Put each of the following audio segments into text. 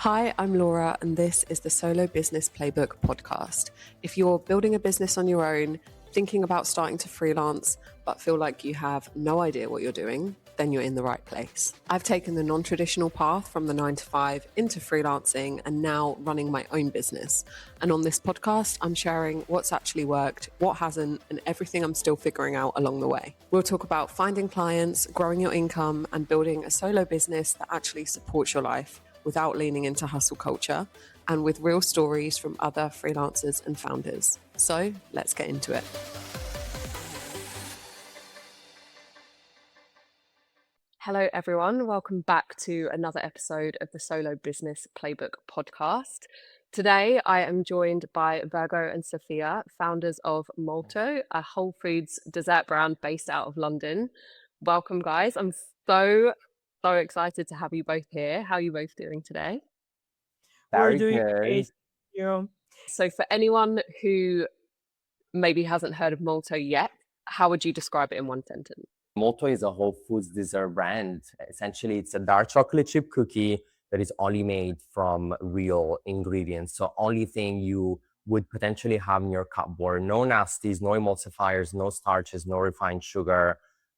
Hi, I'm Laura, and this is the Solo Business Playbook podcast. If you're building a business on your own, thinking about starting to freelance, but feel like you have no idea what you're doing, then you're in the right place. I've taken the non-traditional path from the 9 to 5 into freelancing and now running my own business. And on this podcast, I'm sharing what's actually worked, what hasn't, and everything I'm still figuring out along the way. We'll talk about finding clients, growing your income, and building a solo business that actually supports your life without leaning into hustle culture, and with real stories from other freelancers and founders. So let's get into it. Hello, everyone. Welcome back to another episode of the Solo Business Playbook podcast. Today, I am joined by Virgo and Sofia, founders of Molto, a Whole Foods dessert brand based out of London. Welcome, guys. I'm so excited to have you both here. How are you both doing today? We're Very doing good. great. You. So for anyone who maybe hasn't heard of Molto yet, how would you describe it in one sentence? Molto is a Whole Foods dessert brand. Essentially, it's a dark chocolate chip cookie that is only made from real ingredients. So only thing you would potentially have in your cupboard. No nasties, no emulsifiers, no starches, no refined sugar.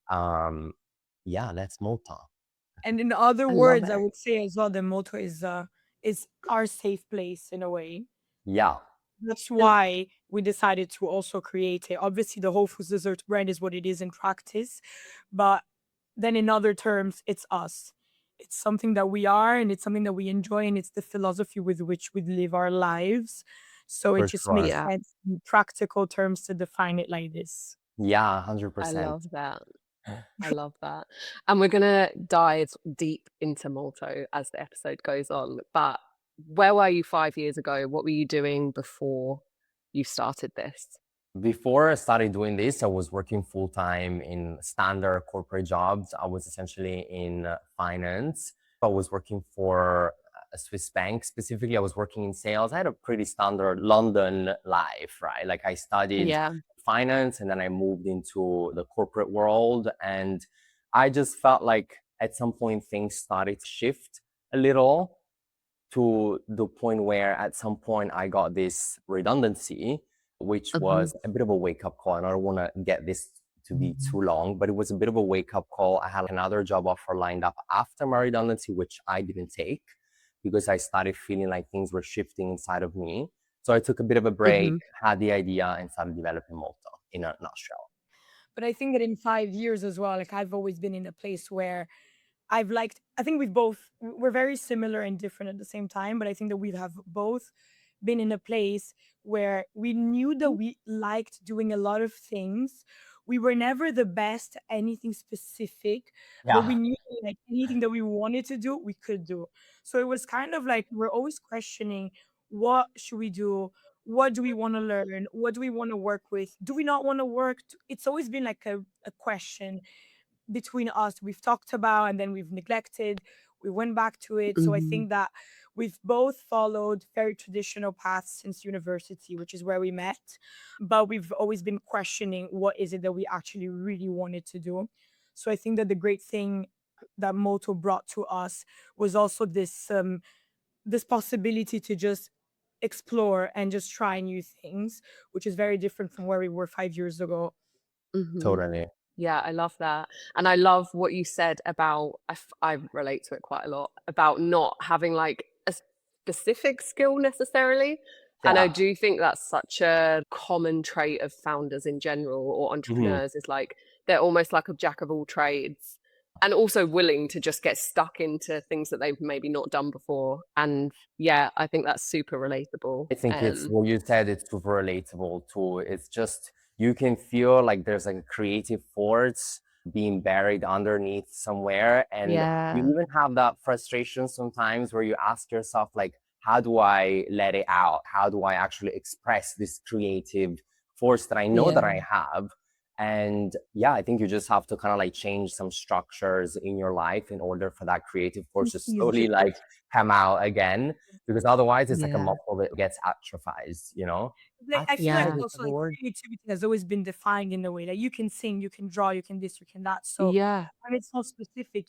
That's Molto. And in other I love words, I it. would say as well, the motto is our safe place in a way. Yeah. That's why we decided to also create it. Obviously, the Whole Foods dessert brand is what it is in practice, but then in other terms, it's us. It's something that we are, and it's something that we enjoy, and it's the philosophy with which we live our lives. So it For just sure. makes Yeah, sense in practical terms to define it like this. Yeah, I 100%. love that. I love that. And we're going to dive deep into Molto as the episode goes on. But where were you 5 years ago? What were you doing before you started this? Before I started doing this, I was working full time in standard corporate jobs. I was essentially in finance. I was working for a Swiss bank. Specifically, I was working in sales. I had a pretty standard London life, right? Like I studied Yeah. finance and then I moved into the corporate world. And I just felt like at some point things started to shift a little to the point where at some point I got this redundancy, which was a bit of a wake-up call. And I don't want to get this to be too long, but it was a bit of a wake-up call. I had another job offer lined up after my redundancy, which I didn't take because I started feeling like things were shifting inside of me. So I took a bit of a break, had the idea, and started developing Molto in a nutshell. But I think that in 5 years as well, like I've always been in a place where I think we're very similar and different at the same time, but I think that we have both been in a place where we knew that we liked doing a lot of things. We were never the best at anything specific, but we Yeah. knew that, like anything that we wanted to do, we could do. So it was kind of like we're always questioning what should we do? What do we want to learn? What do we want to work with? Do we not want to work? It's always been like a question between us we've talked about and then we've neglected. We went back to it. So I think that we've both followed very traditional paths since university, which is where we met, but we've always been questioning what is it that we actually really wanted to do. So I think that the great thing that Moto brought to us was also this possibility to just explore and just try new things, which is very different from where we were 5 years ago. Totally. Yeah, I love that. And I love what you said about, I relate to it quite a lot, about not having like a specific skill necessarily. And I Yeah. do think that's such a common trait of founders in general or entrepreneurs is like they're almost like a jack of all trades and also willing to just get stuck into things that they've maybe not done before. And yeah, I think that's super relatable. I think it's what you said, it's super relatable too. It's just you can feel like there's like a creative force being buried underneath somewhere. And you Yeah. even have that frustration sometimes where you ask yourself, like, how do I let it out? How do I actually express this creative force that I know that I have? And yeah, I think you just have to kind of like change some structures in your life in order for that creative force to slowly like come out again, because otherwise it's like a Yeah. muscle that gets atrophied, you know? Like, I feel like Atrophied, Yeah. is that also, the like, word? creativity has always been defined in a way, like, you can sing, you can draw, you can this, you can that, so Yeah. when it's not specific,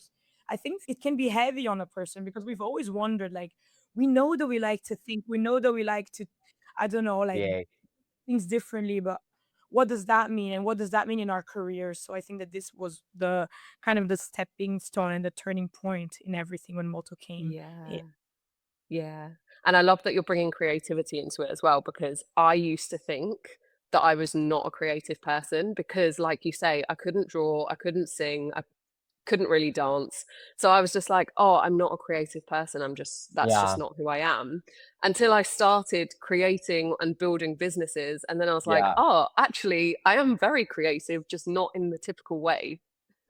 I think it can be heavy on a person because we've always wondered, like, we know that we like to think, we know that we like to, I don't know, like Yeah. things differently, but what does that mean? And what does that mean in our careers? So I think that this was the kind of the stepping stone and the turning point in everything when Molto came in. Yeah. Yeah. And I love that you're bringing creativity into it as well, because I used to think that I was not a creative person because, like you say, I couldn't draw, I couldn't sing, I couldn't really dance. So I was just like, oh, I'm not a creative person. That's just Yeah. not who I am. Until I started creating and building businesses. And then I was like, Yeah. oh, actually, I am very creative, just not in the typical way.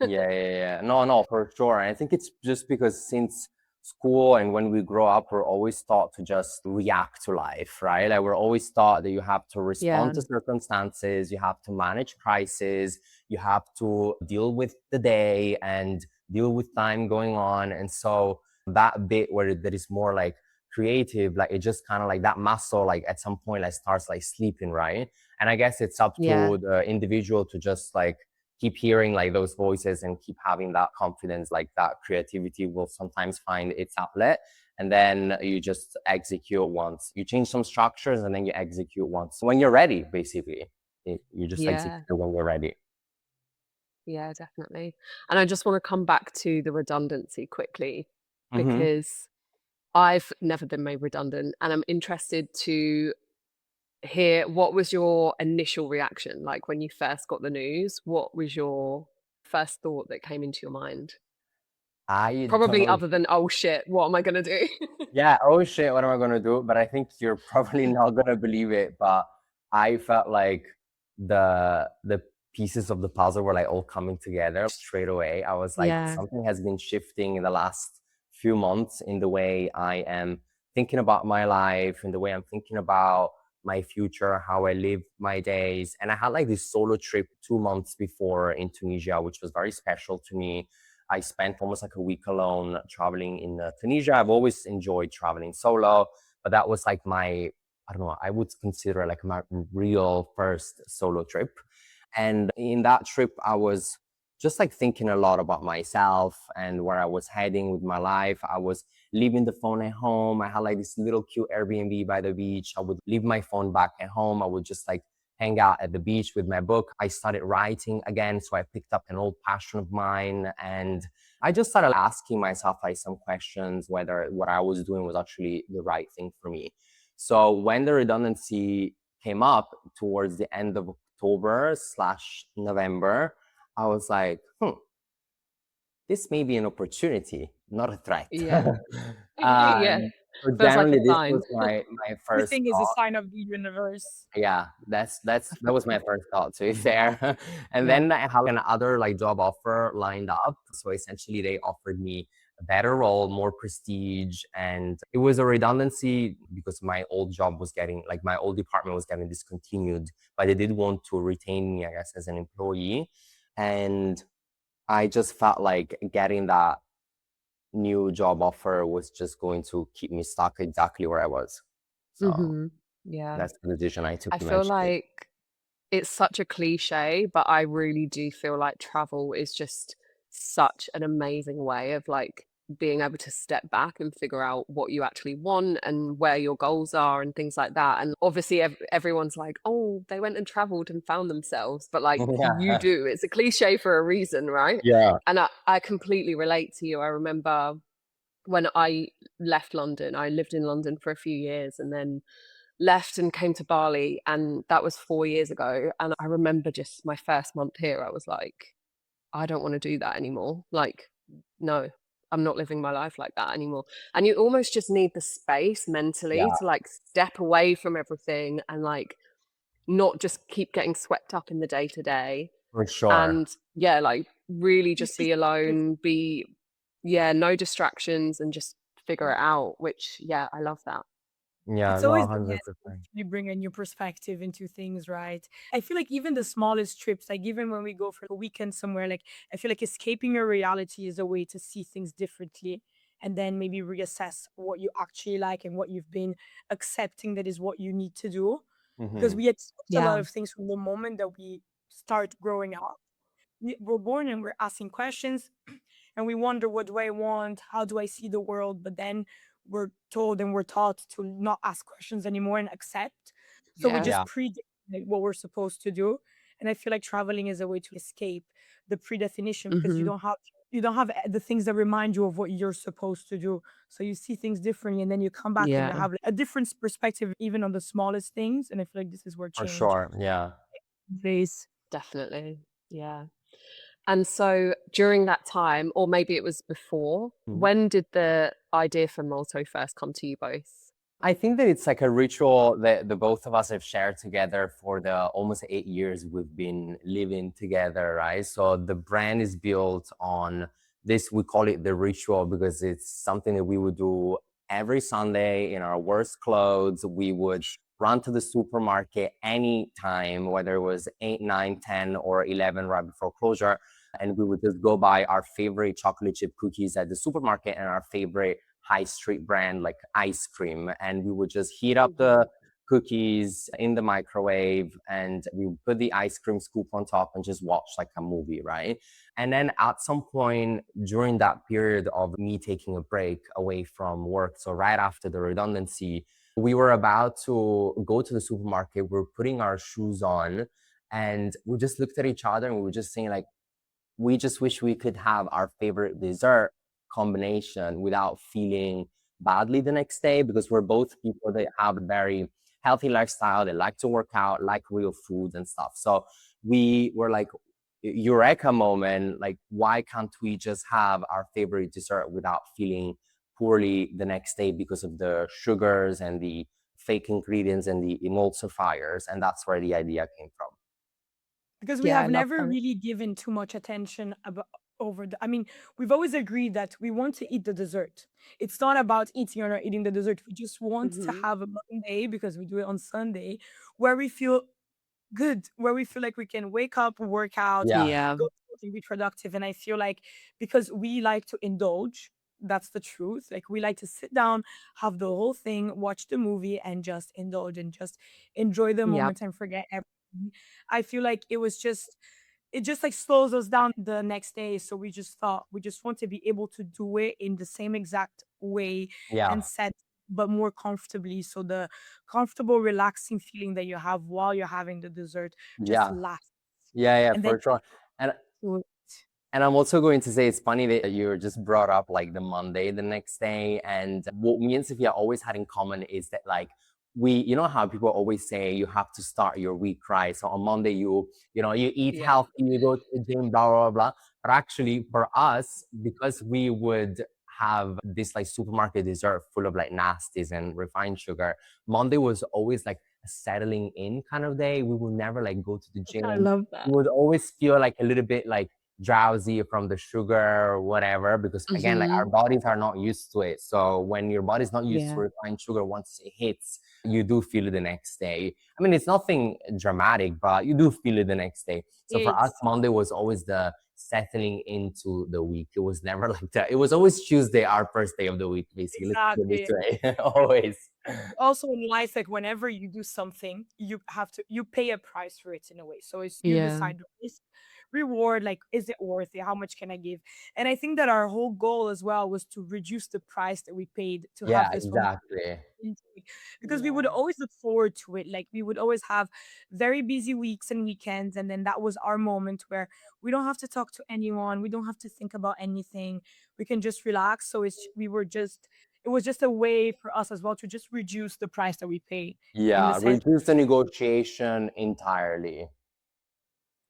Yeah, yeah, yeah. No, no, for sure. And I think it's just because since school and when we grow up, we're always taught to just react to life, right? Like we're always taught that you have to Yeah. respond to circumstances, you have to manage crises, you have to deal with the day and deal with time going on. And so that bit where there is more like creative, like it just kind of like that muscle, like at some point, like starts like sleeping, right? And I guess it's up Yeah. to the individual to just like keep hearing like those voices and keep having that confidence, like that creativity will sometimes find its outlet, and then you just execute once you change some structures, and then you execute once when you're ready, basically. You just execute Yeah. when you're ready. Yeah, definitely. And I just want to come back to the redundancy quickly Mm-hmm. because I've never been made redundant and I'm interested to hear what was your initial reaction like when you first got the news? What was your first thought that came into your mind? I don't Probably know. other than, "Oh shit, what am I gonna do?" Yeah, oh shit, what am I gonna do? But I think you're probably not gonna believe it, but I felt like the pieces of the puzzle were like all coming together straight away. I was like, Yeah. something has been shifting in the last few months in the way I am thinking about my life, in the way I'm thinking about my future, how I live my days. And I had like this solo trip 2 months before in Tunisia, which was very special to me. I spent almost like a week alone traveling in Tunisia. I've always enjoyed traveling solo, but that was like my, I don't know, I would consider like my real first solo trip. And in that trip, I was just like thinking a lot about myself and where I was heading with my life. I was leaving the phone at home. I had like this little cute Airbnb by the beach. I would leave my phone back at home. I would just like hang out at the beach with my book. I started writing again. So I picked up an old passion of mine, and I just started asking myself like some questions whether what I was doing was actually the right thing for me. So when the redundancy came up towards the end of October/November, I was like, this may be an opportunity, not a threat. Yeah. Yeah. So Feels like a generally, this sign. was my first Everything is a thought. sign of the universe. Yeah, that was my first thought, to be fair. And Yeah. then I had another like job offer lined up. So essentially they offered me a better role, more prestige, and it was a redundancy because my old job was getting like my old department was getting discontinued, but they did want to retain me, I guess, as an employee. And I just felt like getting that new job offer was just going to keep me stuck exactly where I was. So Mhm. Yeah. that's the decision I took I feel eventually. like it's such a cliche, but I really do feel like travel is just such an amazing way of like being able to step back and figure out what you actually want and where your goals are and things like that. And obviously, everyone's like, oh, they went and traveled and found themselves, but like you Yeah. do. It's a cliche for a reason, right? Yeah. And I completely relate to you. I remember when I left London, I lived in London for a few years and then left and came to Bali, and that was 4 years ago, and I remember just my first month here, I was like, "I don't wanna do that anymore." Like, no, I'm not living my life like that anymore, and you almost just need the space mentally Yeah, to, like, step away from everything and, like, not just keep getting swept up in the day to day, for sure. and, yeah, like, really You just see, be alone, be yeah, no distractions and just figure it out, which, yeah, I love that. Yeah, it's no, always the best if 100%. you bring a new perspective into things, right? I feel like even the smallest trips, like even when we go for a weekend somewhere, like I feel like escaping your reality is a way to see things differently and then maybe reassess what you actually like and what you've been accepting that is what you need to do. Because Mhm. we expect a lot Yeah. of things from the moment that we start growing up. We're born and we're asking questions and we wonder, what do I want? How do I see the world? But then we're told and we're taught to not ask questions anymore and accept. So we Yeah. just Yeah, predict like, what we're supposed to do. And I feel like traveling is a way to escape the predefinition because Hmm. you don't have the things that remind you of what you're supposed to do. So you see things differently and then you come back and you Yeah, have like, a different perspective even on the smallest things. And I feel like this is where for change sure. Yeah. plays. definitely. Yeah. And so during that time, or maybe it was before, Mhm. when did the idea for Molto first come to you both? I think that it's like a ritual that the both of us have shared together for the almost 8 years we've been living together, right? So the brand is built on this, we call it the ritual because it's something that we would do every Sunday in our worst clothes. We would run to the supermarket anytime, whether it was 8, 9, 10, or 11 right before closure. And we would just go buy our favorite chocolate chip cookies at the supermarket and our favorite high street brand like ice cream, and we would just heat up the Mhm. cookies in the microwave and we would put the ice cream scoop on top and just watch like a movie, right? And then at some point during that period of me taking a break away from work, so right after the redundancy, we were about to go to the supermarket, we were putting our shoes on, and we just looked at each other and we were just saying like, we just wish we could have our favorite dessert combination without feeling badly the next day, because we're both people that have a very healthy lifestyle. They like to work out, like real food and stuff. So we were like, eureka moment, like, why can't we just have our favorite dessert without feeling poorly the next day because of the sugars and the fake ingredients and the emulsifiers? And that's where the idea came from. Because we Yeah, I have love never that. really given too much attention about over the I mean, we've always agreed that we want to eat the dessert. It's not about eating or not eating the dessert. We just want to Hmm. have a Monday because we do it on Sunday where we feel good, where we feel like we can wake up, work out, Yeah, Yeah. go to work and be productive. And I feel like because we like to indulge, that's the truth. Like we like to sit down, have the whole thing, watch the movie, and just indulge and just enjoy the Yeah. moment and forget everything. I feel like it just like slows us down the next day. So we just thought we just want to be able to do it in the same exact way and yeah, set but more comfortably. So the comfortable, relaxing feeling that you have while you're having the dessert just yeah. lasts. Yeah, And then for sure. And Right. and I'm also going to say it's funny that you just brought up like the Monday the next day. And what me and Sophia always had in common is that like we, you know how people always say you have to start your week right. So on Monday you eat Yeah. healthy, you go to the gym, blah blah blah. But actually for us, because we would have this like supermarket dessert full of like nasties and refined sugar, Monday was always like a settling in kind of day. We would never like go to the I gym. love We that. would always feel like a little bit like drowsy from the sugar or whatever, because again like our Hmm. bodies are not used to it. So when your body's not used to Yeah. refined sugar, once it hits, you do feel it the next day. I mean, it's nothing dramatic, but you do feel it the next day. So for us, it's Monday was always the settling into the week. It was never like that. It was always Tuesday, our first day of the week, basically. Let's put it exactly. this way. Always. Also in life, like whenever you do something, you pay a price for it in a way. So it's you Yeah. decide the risk, reward, like is it worth it? How much can I give? And I think that our whole goal as well was to reduce the price that we paid to Yeah, have this moment exactly. into it. Because we would Yeah. always look forward to it. Like we would always have very busy weeks and weekends, and then that was our moment where we don't have to talk to anyone, we don't have to think about anything, we can just relax. So it was just a way for us as well to just reduce the price that we pay in the Yeah, sense. reduce the negotiation entirely.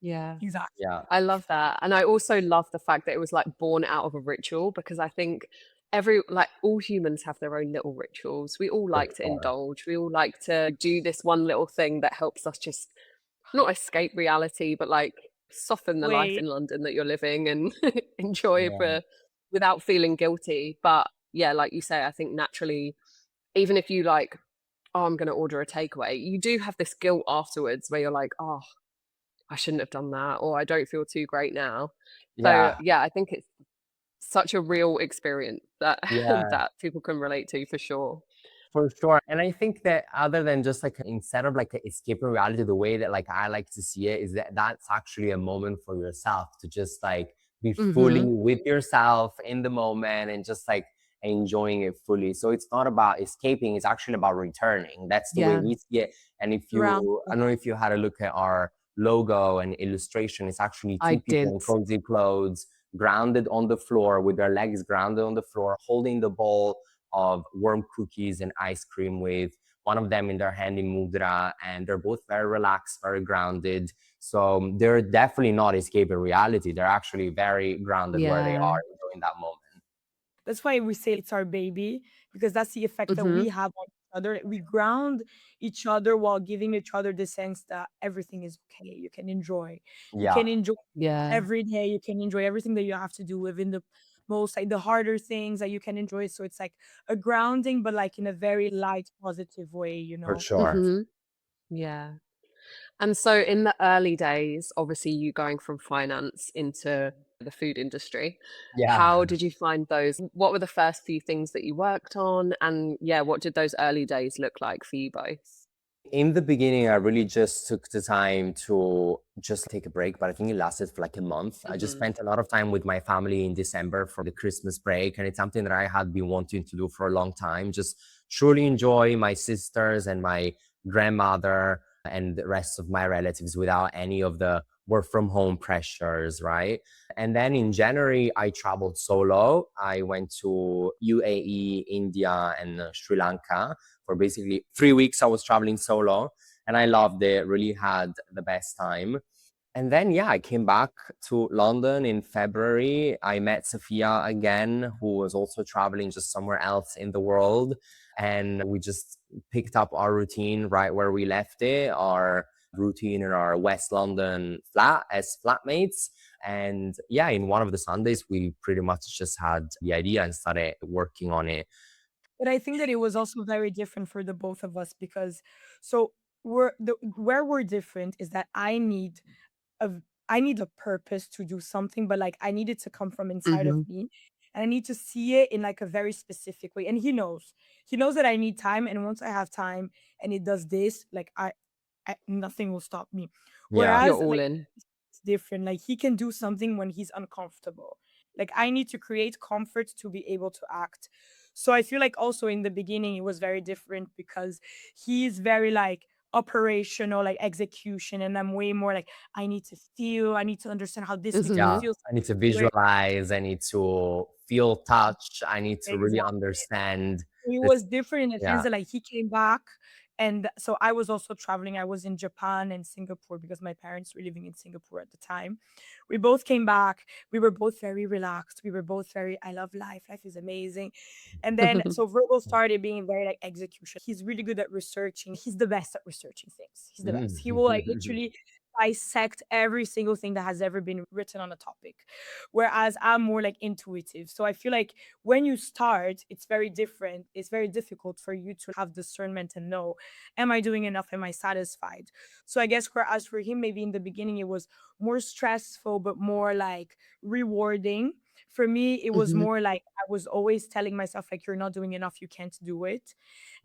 Yeah. Exactly. Yeah, I love that. And I also love the fact that it was like born out of a ritual because I think all humans have their own little rituals. We all for like to sure. indulge. We all like to do this one little thing that helps us just not escape reality, but like soften the life Wait, in London that you're living and enjoy Yeah. for without feeling guilty. But yeah, like you say, I think naturally, even if you like, oh, I'm going to order a takeaway, you do have this guilt afterwards where you're like, oh, I shouldn't have done that, or I don't feel too great now. So Yeah, yeah, I think it's such a real experience that yeah. that people can relate to for sure. For sure. And I think that other than just like instead of like escaping reality, the way that like I like to see it is that that's actually a moment for yourself to just like be fully Hmm. with yourself in the moment and just like enjoying it fully. So it's not about escaping, it's actually about returning. That's the way Yeah. we see it. And if Around. you, I don't know if you had a look at our logo and illustration, it's actually I two people did. in cozy clothes, grounded on the floor with their legs grounded on the floor, holding the bowl of warm cookies and ice cream with one of them in their hand in mudra, and they're both very relaxed, very grounded. So they're definitely not escaping reality. They're actually very grounded where they Yeah. are, enjoying that moment. That's why we say it's our baby, because that's the effect that we Mm-hmm. have on each other. We ground each other while giving each other the sense that everything is okay. You can enjoy. You Yeah, can enjoy Yeah. every day. You can enjoy everything that you have to do, within the most like the harder things that you can enjoy. So it's like a grounding, but like in a very light, positive way, you for know. sure. Mm-hmm. Yeah. And so in the early days, obviously you going from finance into the food industry, Yeah. how did you find those? What were the first few things that you worked on? And yeah, what did those early days look like for you both? In the beginning, I really just took the time to just take a break, but I think it lasted for like a month. I just Mm-hmm. spent a lot of time with my family in December for the Christmas break, and it's something that I had been wanting to do for a long time. Just truly enjoy my sisters and my grandmother and the rest of my relatives without any of the work from home pressures, right? And then in January, I traveled solo. I went to UAE, India, and Sri Lanka for basically 3 weeks. I was traveling solo and I loved it, really had the best time. And then, yeah, I came back to London in February. I met Sofia again, who was also traveling just somewhere else in the world. And we just picked up our routine right where we left it, our routine in our West London flat as flatmates. And yeah, in one of the Sundays, we pretty much just had the idea and started working on it. But I think that it was also very different for the both of us, because so where we're different is that of I need a purpose to do something, but like I need it to come from inside of Mm-hmm. me. And I need to see it in like a very specific way. And he knows. He knows that I need time. And once I have time and it does this, like nothing will stop me. Yeah. You're Whereas all like in. it's different. Like he can do something when he's uncomfortable. Like I need to create comfort to be able to act. So I feel like also in the beginning it was very different, because he's very like operational, like execution, and I'm way more like I need to feel, I need to understand how this makes me Yeah, Mm-hmm. feel. I need to Where visualize, I need to feel touch, I need to really exactly. understand It this. was different in the sense Yeah. that like he came back, and so I was also traveling. I was in Japan and Singapore because my parents were living in Singapore at the time. We both came back. We were both very relaxed. We were both very, I love life. Life is amazing. And then so Virgo started being very like execution. He's really good at researching. He's the best at researching things. He's the best. He will like literally dissect every single thing that has ever been written on a topic. Whereas I'm more like intuitive. So I feel like when you start, it's very different. It's very difficult for you to have discernment and know, am I doing enough? Am I satisfied? So I guess whereas for him, maybe in the beginning it was more stressful, but more like rewarding. For me, it was Mm-hmm. more like I was always telling myself, like, you're not doing enough, you can't do it.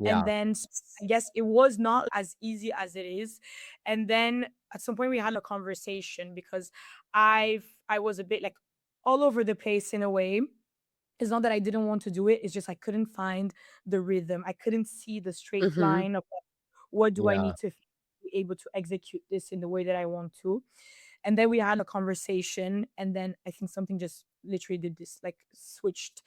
And Yeah. then I guess it was not as easy as it is. And then at some point we had a conversation, because I was a bit like all over the place in a way. It's not that I didn't want to do it, it's just I couldn't find the rhythm. I couldn't see the straight Mm-hmm. line of like, what do I Yeah. need to be able to execute this in the way that I want to. And then we had a conversation, and then I think something just literally did this, like switched.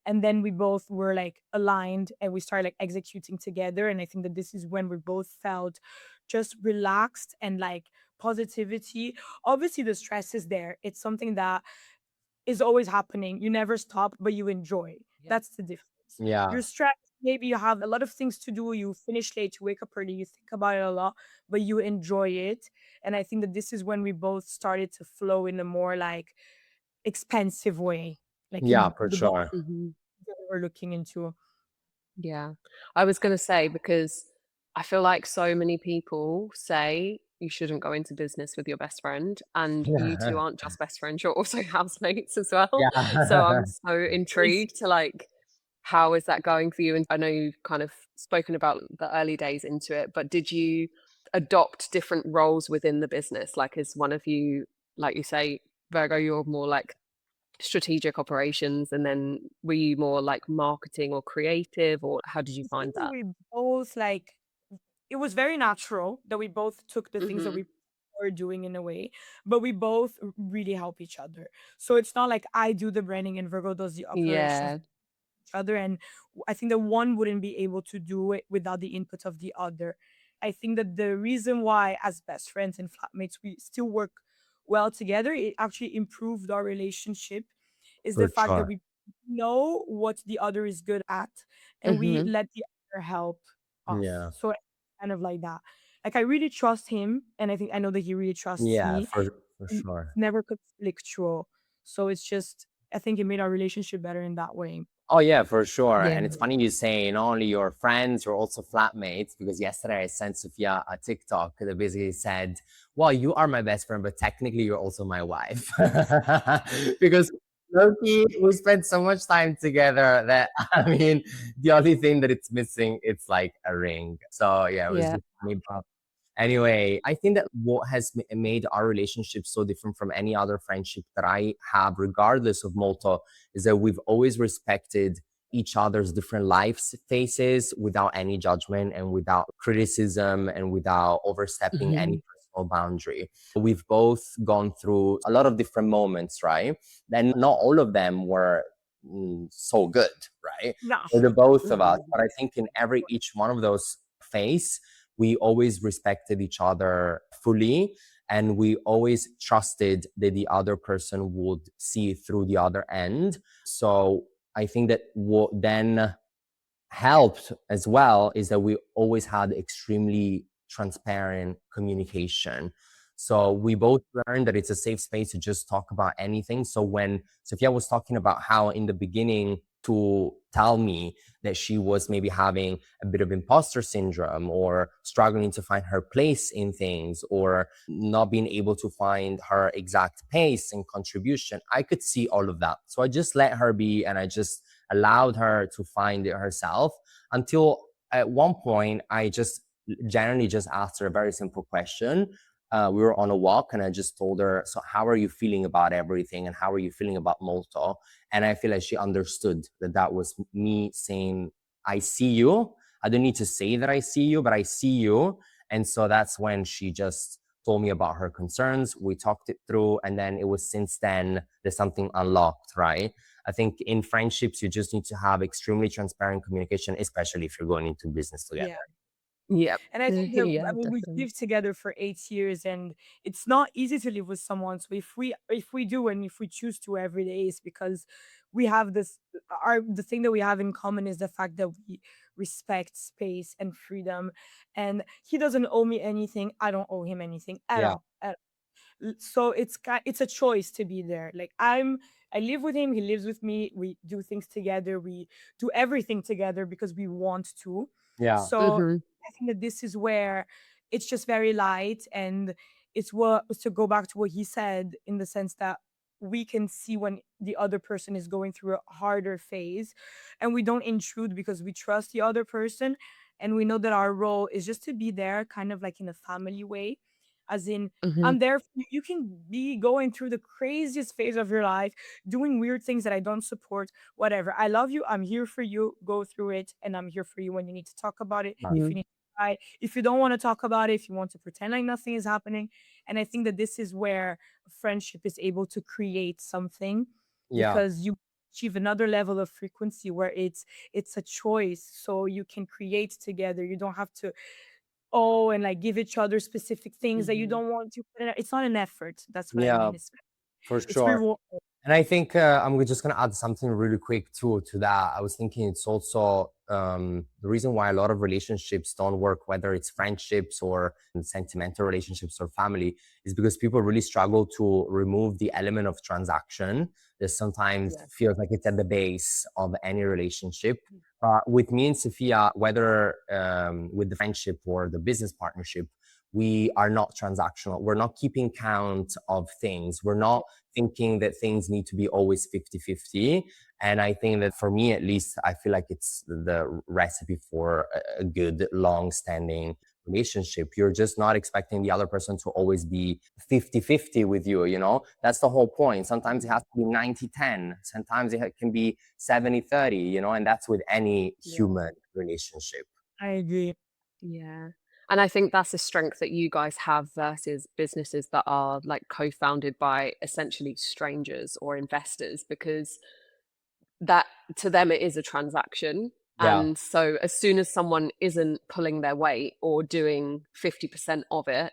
And then we both were like aligned and we started like executing together. And I think that this is when we both felt just relaxed and like positivity. Obviously, the stress is there. It's something that is always happening. You never stop, but you enjoy. Yeah. That's the difference. Yeah. You're stressed. Maybe you have a lot of things to do. You finish late, you wake up early, you think about it a lot, but you enjoy it. And I think that this is when we both started to flow in a more like expensive way, like Yeah, in for the ball sure. Mm-hmm. that we were looking into. Yeah. I was going to say, because I feel like so many people say you shouldn't go into business with your best friend, and you two aren't just best friends, you're also housemates as well. So Yeah. I'm so intrigued to like, how is that going for you? And I know you've kind of spoken about the early days into it, but did you adopt different roles within the business? Like, is one of you, like you say, Virgo, you're more like strategic operations, and then were you more like marketing or creative, or how did you I find think that that? we both like it was very natural that we both took the things that Hmm. we were doing in a way, but we both really help each other. So it's not like I do the branding and Virgo does the operations Yeah. each other. And I think that one wouldn't be able to do it without the input of the other. I think that the reason why, as best friends and flatmates, we still work well together, it actually improved our relationship, is the For fact that sure. we know what the other is good at and we Hmm. let the other help us. Yeah. So it's kind of like that. Like I really trust him, and I know that he really trusts Yeah, me, for and sure. it's never conflictual. So it's just I think it made our relationship better in that way. Oh yeah, for sure. Yeah. And it's funny you say not only your friends, you're also flatmates, because yesterday I sent Sofia a TikTok that basically said, well, you are my best friend, but technically you're also my wife. Because Loki, we spent so much time together that I mean, the only thing that it's missing, it's like a ring. So yeah, it was Yeah. just funny. But anyway, I think that what has made our relationship so different from any other friendship that I have, regardless of Molto, is that we've always respected each other's different life phases without any judgment and without criticism and without overstepping any Hmm. personal boundary. We've both gone through a lot of different moments, right? And not all of them were so good, right? No. For the both of us. Hmm. But I think in every each one of those phases, we always respected each other fully, and we always trusted that the other person would see through the other end. So I think that what then helped as well is that we always had extremely transparent communication. So we both learned that it's a safe space to just talk about anything. So when Sophia was talking about how in the beginning to tell me that she was maybe having a bit of imposter syndrome or struggling to find her place in things or not being able to find her exact pace and contribution, I could see all of that. So I just let her be, and I just allowed her to find it herself, until at one point I just generally just asked her a very simple question. We were on a walk and I just told her, so how are you feeling about everything and how are you feeling about Molto? And I feel like she understood that that was me saying, I see you. I don't need to say that I see you, but I see you. And so that's when she just told me about her concerns. We talked it through, and then it was since then there's something unlocked, right? I think in friendships, you just need to have extremely transparent communication, especially if you're going into business together. Yeah. Yep. And I think that Yeah, I mean we've definitely. lived together for 8 years, and it's not easy to live with someone. So if we do and if we choose to every day, is because we have this our the thing that we have in common is the fact that we respect space and freedom. And he doesn't owe me anything. I don't owe him anything at Yeah, all. So it's a choice to be there. Like I live with him, he lives with me, we do things together, we do everything together because we want to. yeah, So Hmm. I think that this is where it's just very light, and it's what to go back to what he said, in the sense that we can see when the other person is going through a harder phase, and we don't intrude because we trust the other person, and we know that our role is just to be there, kind of like in a family way, as in Hmm. I'm there for you. You can be going through the craziest phase of your life, doing weird things that I don't support, whatever. I love you. I'm here for you. Go through it. And I'm here for you when you need to talk about it. If you need to cry, if you don't want to talk about it, if you want to pretend like nothing is happening. And I think that this is where friendship is able to create something, yeah, because you achieve another level of frequency where it's a choice. So you can create together. You don't have to and like give each other specific things that you Hmm. don't want to put in. It's not an effort. That's what I yeah, mean. for It's sure. reward. And I think I'm just going to add something really quick too to that. I was thinking it's also the reason why a lot of relationships don't work, whether it's friendships or sentimental relationships or family, is because people really struggle to remove the element of transaction that sometimes Yeah. feels like it's at the base of any relationship. But with me and Sophia, whether with the friendship or the business partnership, we are not transactional. We're not keeping count of things. We're not thinking that things need to be always 50-50. And I think that for me, at least, I feel like it's the recipe for a good, long standing relationship. You're just not expecting the other person to always be 50-50 with you, you know? That's the whole point. Sometimes it has to be 90-10. Sometimes it can be 70-30, you know, and that's with any human relationship. I agree. Yeah. And I think that's a strength that you guys have versus businesses that are like co-founded by essentially strangers or investors, because that to them it is a transaction. Yeah. And so as soon as someone isn't pulling their weight or doing 50% of it,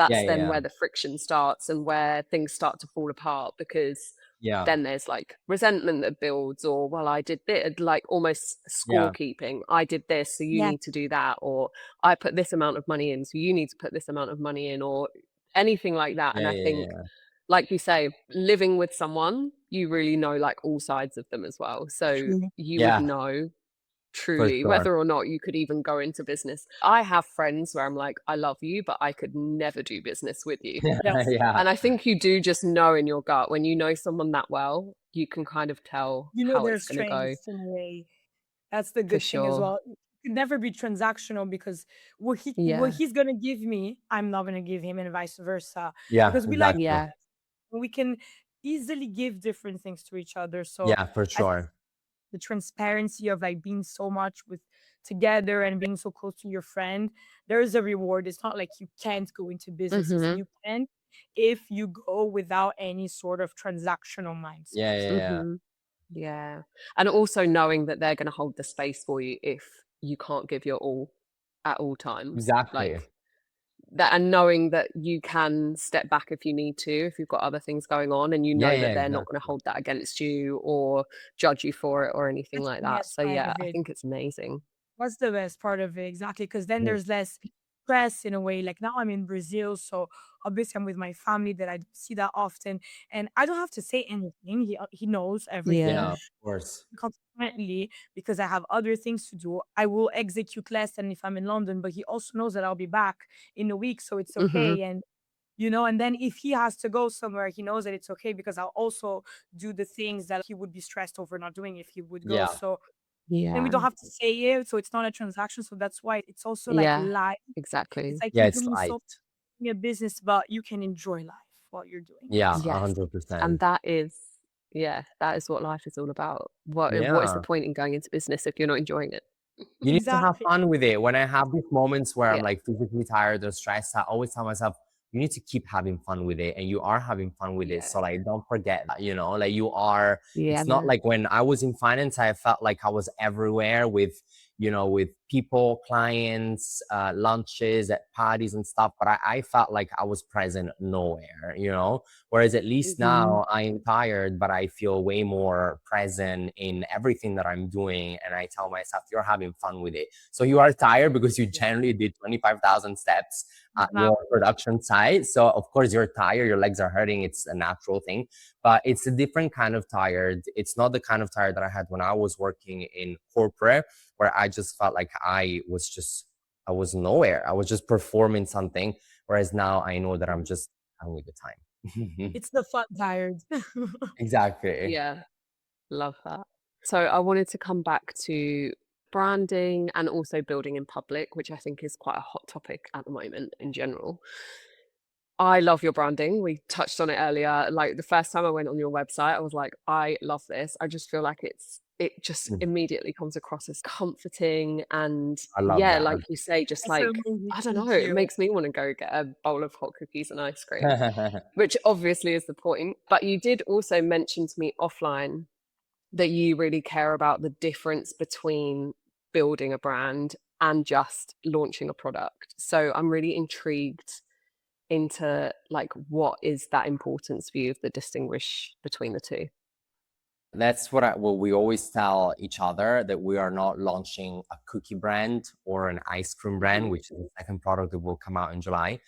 Yeah, that's yeah, then yeah. where the friction starts and where things start to fall apart, because Yeah. then there's like resentment that builds, or well, I did this, like almost Yeah. scorekeeping. I did this, so you Yeah. need to do that, or I put this amount of money in, so you need to put this amount of money in, or anything like that. And Yeah, I yeah, think, yeah. like you say, living with someone, you really know like all sides of them as well. So True. you would Yeah, know for truly sure. whether or not you could even go into business. I have friends where I'm like, I love you, but I could never do business with you. Yes. Yeah. And I think you do just know in your gut when you know someone that well, you can kind of tell You know how their it's going to go, strengths in a way. That's the for good thing as sure. well. It could never be transactional because what Yeah. he's gonna give me, I'm not gonna give him, and vice versa. Yeah, Because we like exactly. Yeah. we can easily give different things to each other. So Yeah, for I think sure. the transparency of like being so much with together and being so close to your friend, there is a reward. It's not like you can't go into businesses. Mhm. You can if you go without any sort of transactional mindset. Yeah, yeah, yeah. Mhm. Yeah. And also knowing that they're going to hold the space for you if you can't give your all at all times. Exactly. Like that, and knowing that you can step back if you need to, if you've got other things going on, and you Yeah, know yeah, that they're not going to exactly. hold that against you or judge you for it or anything That's like the that. best So part yeah, of I it. think it's amazing. What's the best part of it? Exactly, because then Mhm. there's less stress in a way. Like now I'm in Brazil, so obviously I'm with my family that I don't see that often, and I don't have to say anything. He knows Yeah. Yeah, everything. of course. Consequently, because I have other things to do, I will execute less than if I'm in London. But he also knows that I'll be back in a week, so it's Mhm. okay. And and then if he has to go somewhere, he knows that it's okay because I'll also do the things that he would be stressed over not doing if he would go. Yeah. So then we Yeah. don't have to say it, so it's not a transaction. So that's why it's also like Yeah. life. It's Exactly. like Yeah, you're it's doing light. so a business, but you can enjoy life while you're doing it. Yeah, Yes. And 100%. that is, yeah, that is what life is all about. What is the Yeah. point in going into business if you're not enjoying it? You need to have Exactly. fun with it. When I have these moments where I'm Yeah. like physically tired or stressed, I always tell myself, you need to keep having fun with it. And you are having fun with it. Yeah. So like don't forget that, you know, like you are, Yeah, it's not man. like when I was in finance, I felt like I was everywhere with, with people, clients, lunches at parties and stuff. But I felt like I was present nowhere, you know? Whereas at least Mhm. now I'm tired, but I feel way more present in everything that I'm doing. And I tell myself, you're having fun with it. So you are tired because you generally did 25,000 steps at Now, your production site. So of course you're tired, your legs are hurting. It's a natural thing, but it's a different kind of tired. It's not the kind of tired that I had when I was working in corporate, where I just felt like I was nowhere. I was just performing something. Whereas now I know that I'm just having a good time. it's the fun tired. Exactly. Yeah. Love that. So I wanted to come back to branding and also building in public, which I think is quite a hot topic at the moment in general. I love your branding. We touched on it earlier. Like the first time I went on your website, I was like, I love this. I just feel like it just Mm, immediately comes across as comforting, and I love yeah, that. like you say, just That's like, amazing. I don't know, Thank it you. makes me want to go get a bowl of hot cookies and ice cream, which obviously is the point. But you did also mention to me offline that you really care about the difference between building a brand and just launching a product. So I'm really intrigued into like what is that importance for you of the distinguish between the two. That's what we always tell each other, that we are not launching a cookie brand or an ice cream brand, Mhm. which is the second product that will come out in July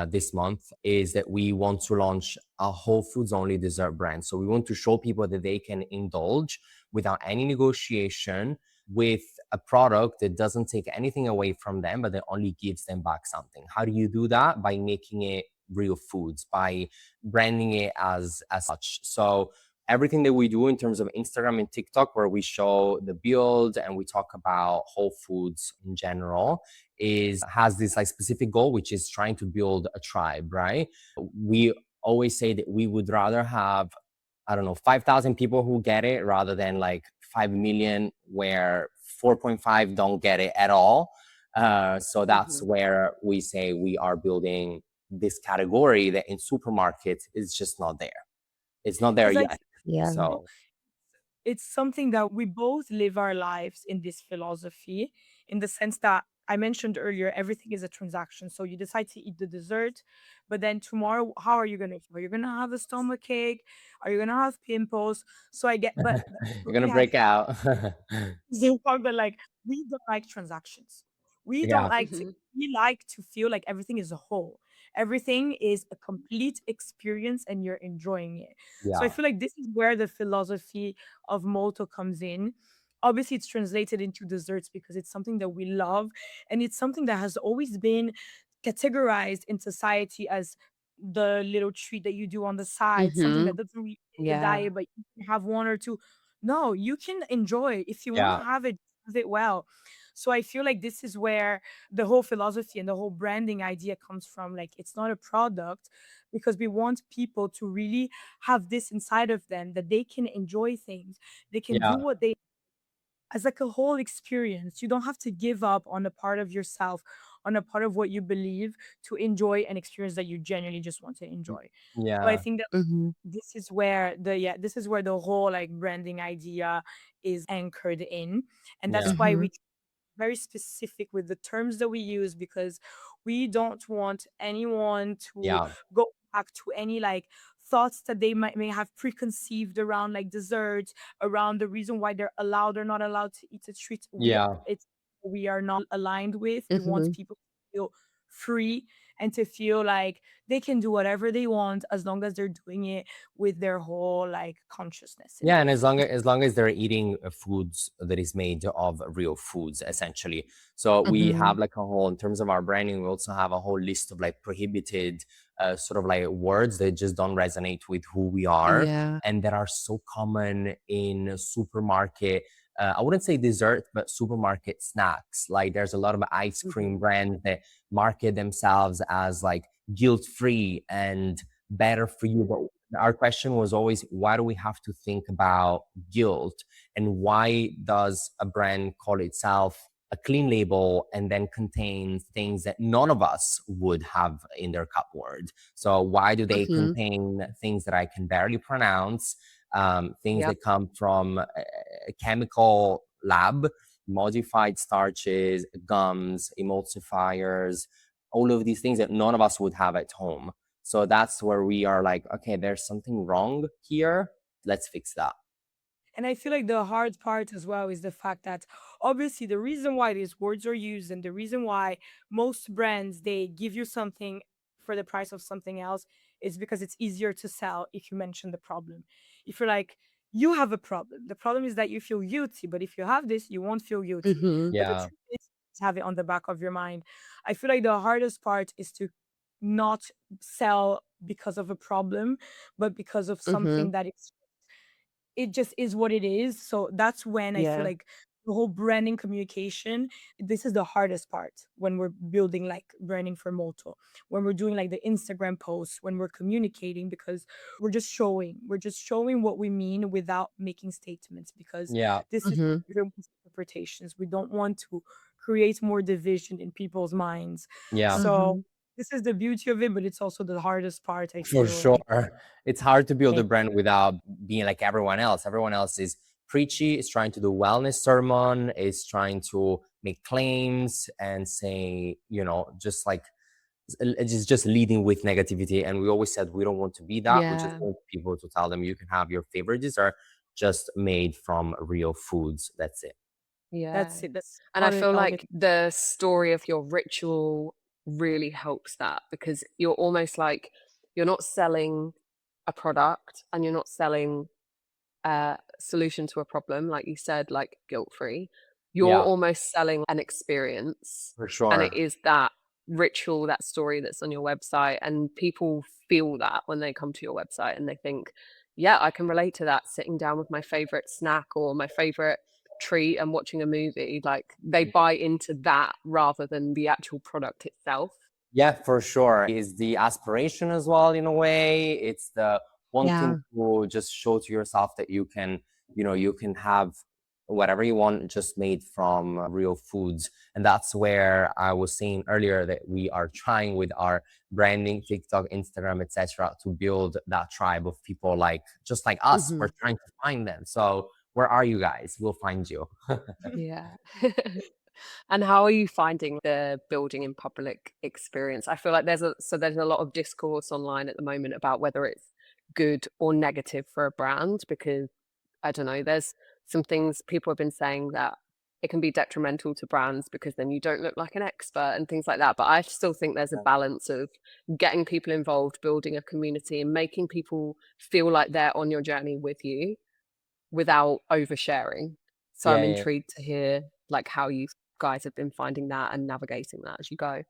this month. Is that we want to launch a whole foods only dessert brand. So we want to show people that they can indulge without any negotiation with a product that doesn't take anything away from them, but that only gives them back something. How do you do that? By making it real foods, by branding it as such. So everything that we do in terms of Instagram and TikTok, where we show the build and we talk about whole foods in general, is has this like specific goal, which is trying to build a tribe, right? We always say that we would rather have, I don't know, 5,000 people who get it rather than like 5 million where 4.5 don't get it at all. So that's Hmm. where we say we are building this category that in supermarkets is just not there. It's not there Because I yet. think, Yeah. you know, So it's something that we both live our lives in this philosophy, in the sense that I mentioned earlier, everything is a transaction. So you decide to eat the dessert, but then tomorrow, how are you gonna feel? Are you gonna have a stomach ache? Are you gonna have pimples? So I get, but you're what gonna we have break out. the fact that like we don't like transactions. We don't Yeah, like to Hmm. we like to feel like everything is a whole. Everything is a complete experience and you're enjoying it. So I yeah, feel like this is where the philosophy of Molto comes in. Obviously, it's translated into desserts because it's something that we love and it's something that has always been categorized in society as the little treat that you do on the side, something Hmm. that doesn't really fit the Yeah. diet, but you can have one or two. No, you can enjoy. If you want yeah, to have it well. So I feel like this is where the whole philosophy and the whole branding idea comes from. Like it's not a product because we want people to really have this inside of them that they can enjoy things. They can yeah, do what they as like a whole experience. You don't have to give up on a part of yourself, on a part of what you believe to enjoy an experience that you genuinely just want to enjoy. So I yeah, think that Mhm. this is where the whole like branding idea is anchored in. And yeah, that's why we Mhm. very specific with the terms that we use because we don't want anyone to yeah, go back to any like thoughts that they may have preconceived around like desserts, around the reason why they're allowed or not allowed to eat a treat. yeah. We are not aligned with. We want Mhm. people to feel free and to feel like they can do whatever they want as long as they're doing it with their whole like consciousness in Yeah, and mind. as long as they're eating foods that is made of real foods, essentially. So we have Mhm. like a whole, in terms of our branding, we also have a whole list of like prohibited sort of like words that just don't resonate with who we are, Yeah. and that are so common in supermarket. I wouldn't say dessert, but supermarket snacks. Like there's a lot of ice cream Hmm. brands that market themselves as like guilt free and better for you, but our question was always, why do we have to think about guilt, and why does a brand call itself a clean label and then contain things that none of us would have in their cupboard? So why do they Mhm. contain things that I can barely pronounce, things Yep. that come from a chemical lab, modified starches, gums, emulsifiers, all of these things that none of us would have at home? So that's where we are like, okay, there's something wrong here. Let's fix that. And I feel like the hard part as well is the fact that obviously the reason why these words are used and the reason why most brands they give you something for the price of something else is because it's easier to sell if you mention the problem. If you're like, you have a problem. The problem is that you feel guilty, but if you have this, you won't feel guilty. Mhm. But the Yeah. truth is have it on the back of your mind. I feel like the hardest part is to not sell because of a problem, but because of something Mhm. that is it just is what it is. So that's when I feel Yeah. like the whole branding communication, this is the hardest part when we're building like branding for Molto, when we're doing like the Instagram posts, when we're communicating, because we're just showing what we mean without making statements, because Yeah. this is Mhm. different interpretations. We don't want to create more division in people's minds. Yeah. So Mhm. this is the beauty of it, but it's also the hardest part, I For feel like. sure. It's hard to build Yeah. a brand without being like everyone else. Everyone else is preachy, is trying to do wellness sermon, is trying to make claims and say, just like it's just leading with negativity. And we always said we don't want to be that. We just Yeah. want people to tell them you can have your favorite dessert just made from real foods. That's it. Yeah. That's it. That's And I how it feel all it like the story of your ritual really helps that because you're almost like you're not selling a product and you're not selling a solution to a problem, like you said, like guilt free. You're Yeah, almost selling an experience. for And it sure. is that ritual, that story that's on your website. And people feel that when they come to your website and they think, yeah, I can relate to that sitting down with my favorite snack or my favorite treat and watching a movie, like they buy into that rather than the actual product itself. Yeah, for sure. It's the aspiration as well, in a way. It's the wanting Yeah. to just show to yourself that you can, you can have whatever you want just made from real foods. And that's where I was saying earlier that we are trying with our branding, TikTok, Instagram, etc., to build that tribe of people like just like us. We're Mhm. trying to find them. So where are you guys? We'll find you. Yeah. And how are you finding the building in public experience? I feel like there's a lot of discourse online at the moment about whether it's good or negative for a brand because I don't know, there's some things people have been saying that it can be detrimental to brands because then you don't look like an expert and things like that. But I still think there's a balance of getting people involved, building a community, and making people feel like they're on your journey with you without oversharing. So Yeah, I'm yeah. intrigued to hear like how you guys have been finding that and navigating that as you go.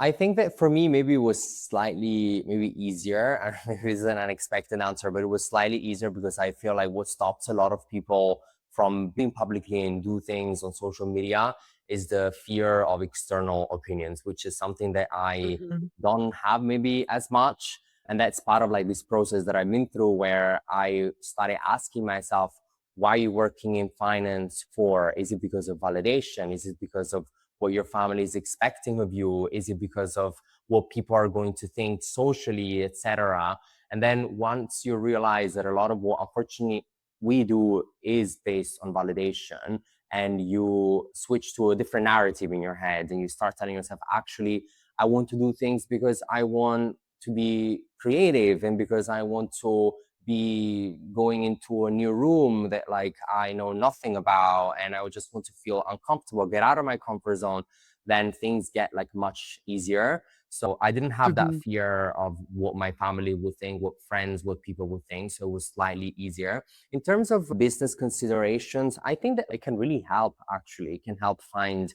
I think that for me, maybe it was slightly maybe easier. I don't know if it's an unexpected answer, but it was slightly easier because I feel like what stops a lot of people from being publicly and do things on social media is the fear of external opinions, which is something that I Mhm. don't have maybe as much. And that's part of like this process that I've been through where I started asking myself, why are you working in finance for? Is it because of validation? Is it because of what your family is expecting of you? Is it because of what people are going to think socially, etc.? And then once you realize that a lot of what unfortunately we do is based on validation, and you switch to a different narrative in your head and you start telling yourself, actually, I want to do things because I want to be creative and because I want to be going into a new room that like I know nothing about and I would just want to feel uncomfortable, get out of my comfort zone, then things get like much easier. So I didn't have that Mhm. fear of what my family would think, what friends, what people would think. So it was slightly easier. In terms of business considerations, I think that it can really help actually. It can help find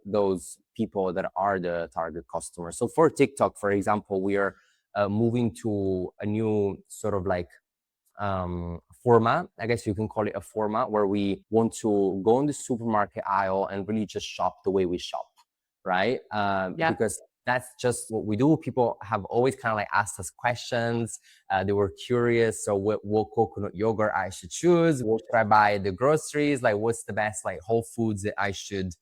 those people that are the target customers. So for TikTok, for example, we are moving to a new sort of like format. I guess you can call it a format where we want to go in the supermarket aisle and really just shop the way we shop, right? Yeah. Because that's just what we do. People have always kind of like asked us questions. They were curious. So what coconut yogurt I should choose? What should I buy at the groceries? Like what's the best like whole foods that I should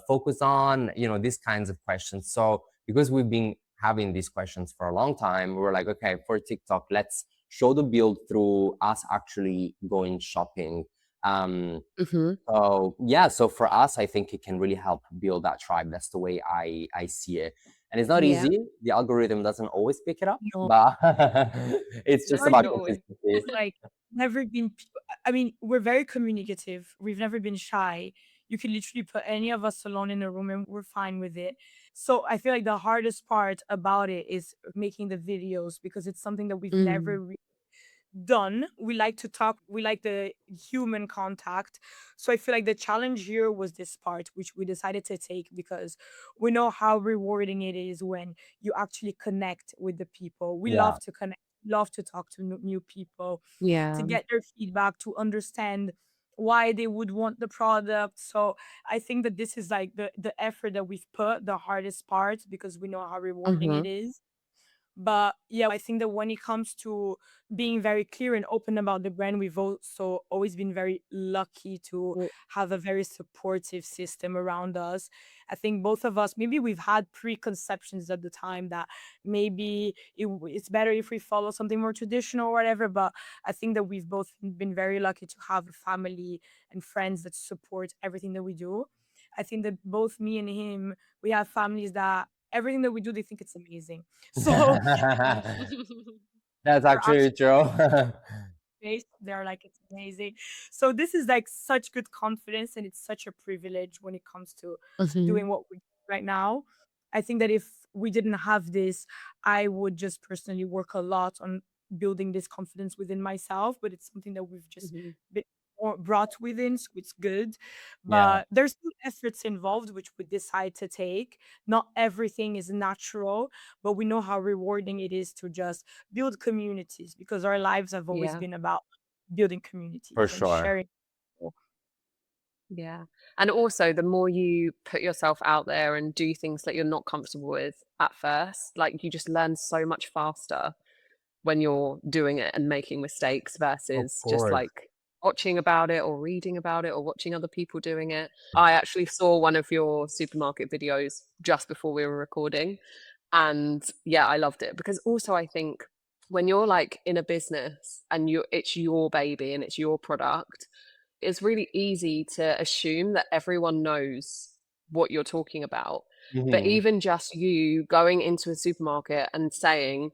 focus on? These kinds of questions. So because we've been having these questions for a long time, we were like, okay, for TikTok, let's show the build through us actually going shopping. Mhm. So yeah, so for us, I think it can really help build that tribe. That's the way I see it. And it's not Yeah. easy. The algorithm doesn't always pick it up, No, but it's just hard about Not though. always. consistency. It's like never been. I mean, we're very communicative. We've never been shy. You can literally put any of us alone in a room and we're fine with it. So I feel like the hardest part about it is making the videos because it's something that we've Mm. never done. We like to talk, we like the human contact. So I feel like the challenge here was this part, which we decided to take because we know how rewarding it is when you actually connect with the people. We Yeah. love to connect, love to talk to new people, to Yeah. get their feedback, to understand why they would want the product. So I think that this is like the effort that we've put, the hardest part, because we know how rewarding it Mhm. is. But yeah, I think that when it comes to being very clear and open about the brand, we've also always been very lucky to Well, have a very supportive system around us. I think both of us, maybe we've had preconceptions at the time that maybe it's better if we follow something more traditional or whatever. But I think that we've both been very lucky to have a family and friends that support everything that we do. I think that both me and him, we have families that everything that we do, they think it's amazing. So That's they're actually actually true. based, they're like, it's amazing. So this is like such good confidence and it's such a privilege when it comes to Mhm. doing what we do right now. I think that if we didn't have this, I would just personally work a lot on building this confidence within myself, but it's something that we've just Mhm. been brought within, so it's good. Yeah, But there's still efforts involved, which we decide to take. Not everything is natural, but we know how rewarding it is to just build communities because our lives have always Yeah. been about building for communities and sure. sharing. Yeah. And also, the more you put yourself out there and do things that you're not comfortable with at first, like you just learn so much faster when you're doing it and making mistakes Of versus just course. like watching about it or reading about it or watching other people doing it. I actually saw one of your supermarket videos just before we were recording. And yeah, I loved it because also I think when you're like in a business and it's your baby and it's your product, it's really easy to assume that everyone knows what you're talking about. But Hmm. even just you going into a supermarket and saying,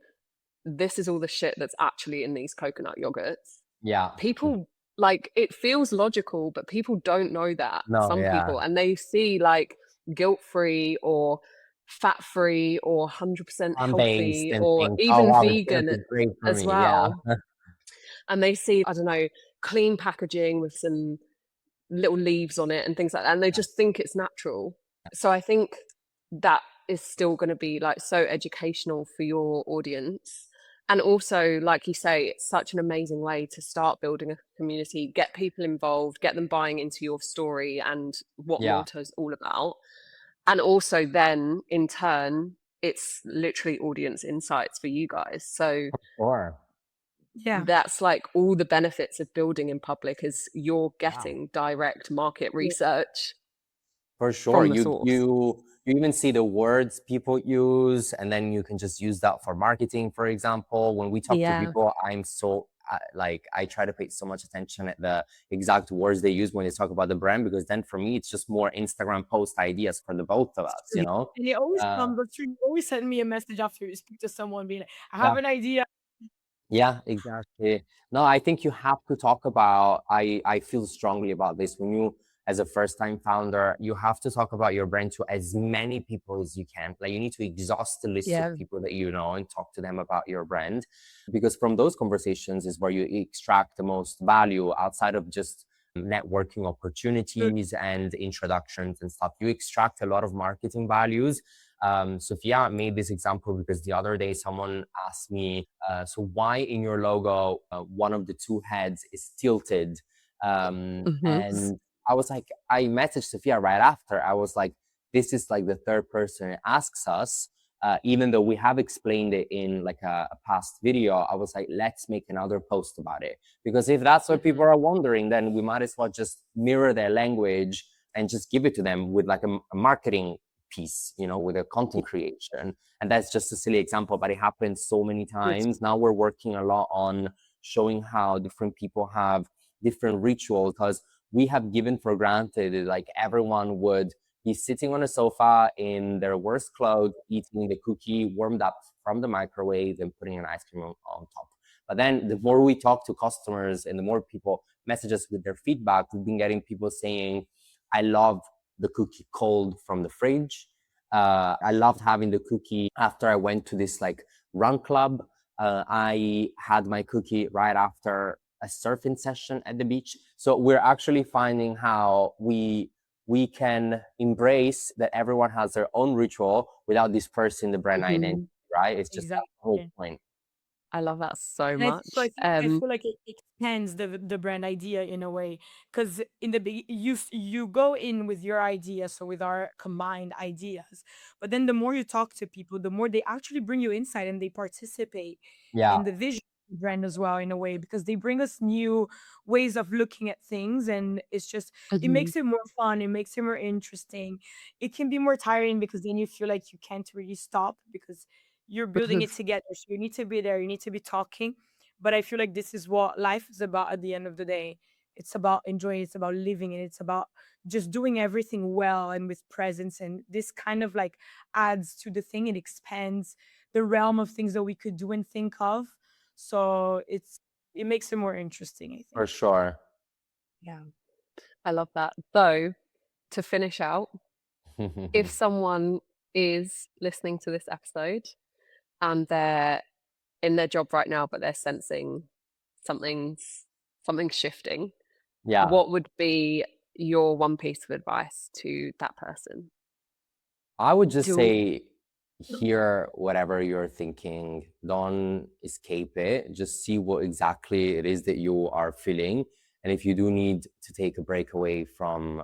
this is all the shit that's actually in these coconut yogurts, Yeah. people like it feels logical, but people don't know that, No, some yeah. people, and they see like guilt free or fat free or 100% Plant-based healthy and or think, oh even wow, it's gonna vegan be great for as me. Yeah. well. And they see, I don't know, clean packaging with some little leaves on it and things like that, and they just think it's natural. So I think that is still going to be like so educational for your audience. And also, like you say, it's such an amazing way to start building a community, get people involved, get them buying into your story and what Yeah. Molto's all about. And also then in turn, it's literally audience insights for you guys. So Sure. Yeah. that's like all the benefits of building in public is you're Yeah. getting direct market Yeah. research For sure. from the You source. you even see the words people use, and then you can just use that for marketing, for example. When we talk to Yeah. people, I'm so like I try to pay so much attention at the exact words they use when they talk about the brand, because then for me it's just more Instagram post ideas for the both of us, you Yeah. know? And it always Uh, comes through. You always send me a message after you speak to someone being like, I yeah. have an idea. Yeah, exactly. No, I think you have to talk about, I feel strongly about this. When you, as a first-time founder, you have to talk about your brand to as many people as you can. Like you need to exhaust the list of Yeah. people that you know and talk to them about your brand. Because from those conversations is where you extract the most value outside of just networking opportunities and introductions and stuff. You extract a lot of marketing values. Sofia made this example because the other day someone asked me, so why in your logo one of the two heads is tilted? Hmm. And I was like, I messaged Sofia right after. I was like, this is like the third person asks us. Even though we have explained it in like a past video, I was like, let's make another post about it. Because if that's what people are wondering, then we might as well just mirror their language and just give it to them with like a marketing piece, you know, with a content creation. And that's just a silly example, but it happens so many times. Now we're working a lot on showing how different people have different rituals, because we have given for granted that like everyone would be sitting on a sofa in their worst clothes, eating the cookie warmed up from the microwave and putting an ice cream on top. But then the more we talk to customers and the more people message us with their feedback, we've been getting people saying, I love the cookie cold from the fridge. I loved having the cookie after I went to this like run club. I had my cookie right after a surfing session at the beach. So we're actually finding how we can embrace that everyone has their own ritual without dispersing the brand identity, Hmm. right? It's just that whole Exactly. point. I love that so And much. I feel like it extends the brand idea in a way, because in the you go in with your idea, so with our combined ideas, but then the more you talk to people, the more they actually bring you insight and they participate Yeah. in the vision of the brand as well in a way, because they bring us new ways of looking at things, and it's just it Mhm. makes it more fun, it makes it more interesting. It can be more tiring because then you feel like you can't really stop because you're building it together, so you need to be there, you need to be talking. But I feel like this is what life is about at the end of the day. It's about enjoying, it's about living, and it's about just doing everything well and with presence. And this kind of like adds to the thing. It expands the realm of things that we could do and think of. So it makes it more interesting, I For think. sure. Yeah, I love that. So, to finish out, if someone is listening to this episode and they're in their job right now, but they're sensing something's something's shifting, Yeah. what would be your one piece of advice to that person? I would just Do say, hear whatever you're thinking. Don't escape it. Just see what exactly it is that you are feeling, And if you do need to take a break away from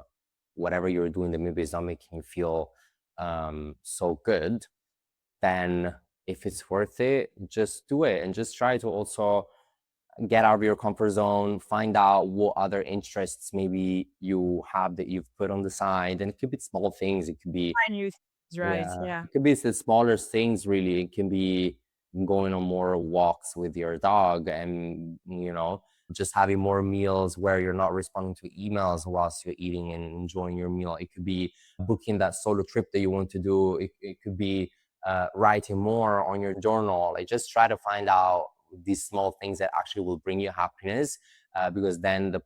whatever you're doing that maybe is not making you feel so good, then if it's worth it, just do it, and just try to also get out of your comfort zone, find out what other interests maybe you have that you've put on the side. And it could be small things, it could be, Try new things, right? yeah, Yeah. it could be the smallest things really. It can be going on more walks with your dog, and just having more meals where you're not responding to emails whilst you're eating and enjoying your meal. It could be booking that solo trip that you want to do. It could be writing more on your journal. Like, just try to find out these small things that actually will bring you happiness, because then the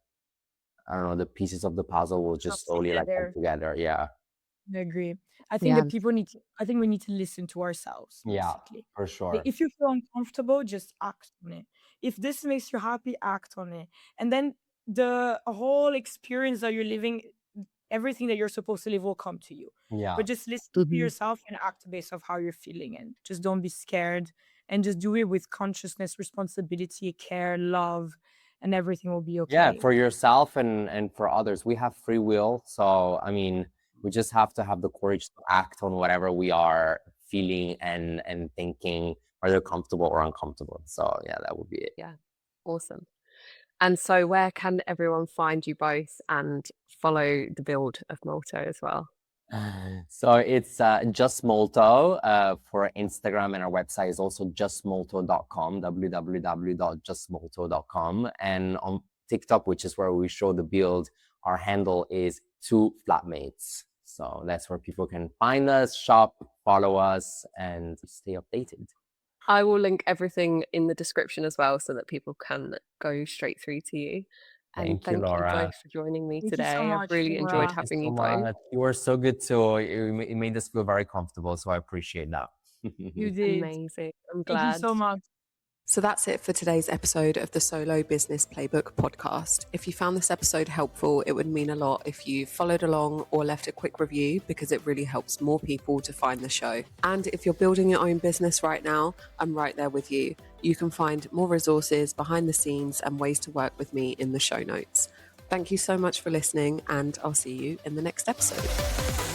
pieces of the puzzle will just slowly like come together. Yeah. I agree. I think that people need to, I think we need to listen to ourselves, Yeah, basically. for sure. If you feel uncomfortable, just act on it. If this makes you happy, act on it. And then the whole experience that you're living, everything that you're supposed to live will come to you. Yeah. But just listen to yourself and act based off how you're feeling, and just don't be scared, and just do it with consciousness, responsibility, care, love, and everything will be okay. Yeah, for yourself and for others. We have free will. So, I mean, we just have to have the courage to act on whatever we are feeling and thinking, whether comfortable or uncomfortable. So, yeah, that would be it. Yeah, awesome. And so where can everyone find you both and follow the build of Molto as well? So it's just Molto for Instagram, and our website is also justmolto.com, www.justmolto.com. And on TikTok, which is where we show the build, our handle is 2flatmates. So that's where people can find us, shop, follow us, and stay updated. I will link everything in the description as well so that people can go straight through to you. And thank you Laura. both for joining me Thank you today. so I've much, really Laura. enjoyed Thank having you you so both. much. You were so good too. It made us feel very comfortable, so I appreciate that. You did. Amazing. I'm Thank glad. you so much. So that's it for today's episode of the Solo Business Playbook podcast. If you found this episode helpful, it would mean a lot if you followed along or left a quick review, because it really helps more people to find the show. And if you're building your own business right now, I'm right there with you. You can find more resources, behind the scenes, and ways to work with me in the show notes. Thank you so much for listening, and I'll see you in the next episode.